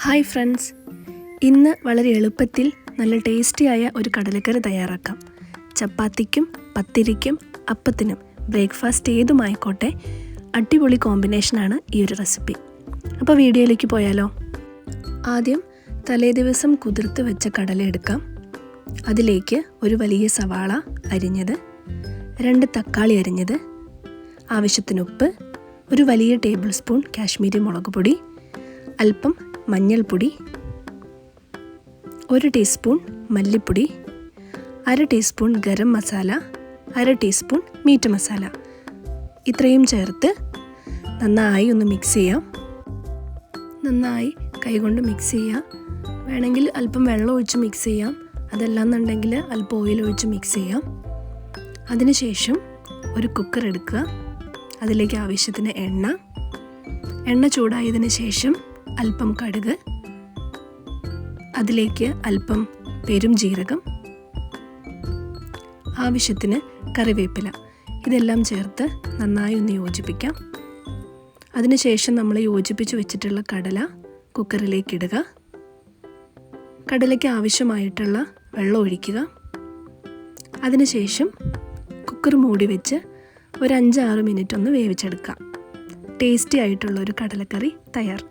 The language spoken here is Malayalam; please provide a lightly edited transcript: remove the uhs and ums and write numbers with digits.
ഹായ് ഫ്രണ്ട്സ്, ഇന്ന് വളരെ എളുപ്പത്തിൽ നല്ല ടേസ്റ്റിയായ ഒരു കടലക്കറി തയ്യാറാക്കാം. ചപ്പാത്തിക്കും പത്തിരിക്കും അപ്പത്തിനും ബ്രേക്ക്ഫാസ്റ്റ് ഏതുമായിക്കോട്ടെ, അടിപൊളി കോമ്പിനേഷനാണ് ഈ ഒരു റെസിപ്പി. അപ്പോൾ വീഡിയോയിലേക്ക് പോയാലോ. ആദ്യം തലേദിവസം കുതിർത്ത് വെച്ച കടല എടുക്കാം. അതിലേക്ക് ഒരു വലിയ സവാള അരിഞ്ഞത്, 2 തക്കാളി അരിഞ്ഞത്, ആവശ്യത്തിന് ഉപ്പ്, ഒരു വലിയ ടേബിൾ സ്പൂൺ കാശ്മീരി മുളക് പൊടി, അല്പം മഞ്ഞൾപ്പൊടി, 1 ടീസ്പൂൺ മല്ലിപ്പൊടി, 1/2 teaspoon garam masala, 1/2 teaspoon meet masala. ഇത്രയും ചേർത്ത് നന്നായി ഒന്ന് മിക്സ് ചെയ്യാം. നന്നായി കൈകൊണ്ട് മിക്സ് ചെയ്യാം. വേണമെങ്കിൽ അല്പം വെള്ളം ഒഴിച്ച് മിക്സ് ചെയ്യാം, അതല്ലാന്നുണ്ടെങ്കിൽ അല്പം ഓയിൽ ഒഴിച്ച് മിക്സ് ചെയ്യാം. അതിനുശേഷം ഒരു കുക്കർ എടുക്കുക. അതിലേക്ക് ആവശ്യത്തിന് എണ്ണ ചൂടായതിന് ശേഷം അല്പം കടുക്, അതിലേക്ക് അല്പം പെരും ജീരകം, ആവശ്യത്തിന് കറിവേപ്പില, ഇതെല്ലാം ചേർത്ത് നന്നായി ഒന്ന് യോജിപ്പിക്കാം. അതിനുശേഷം നമ്മൾ യോജിപ്പിച്ച് വെച്ചിട്ടുള്ള കടല കുക്കറിലേക്ക് ഇടുക. കടലയ്ക്ക് ആവശ്യമായിട്ടുള്ള വെള്ളം ഒഴിക്കുക. അതിനുശേഷം കുക്കർ മൂടി വെച്ച് ഒരു 5-6 മിനിറ്റ് ഒന്ന് വേവിച്ചെടുക്കാം. ടേസ്റ്റി ആയിട്ടുള്ളൊരു കടലക്കറി തയ്യാർ.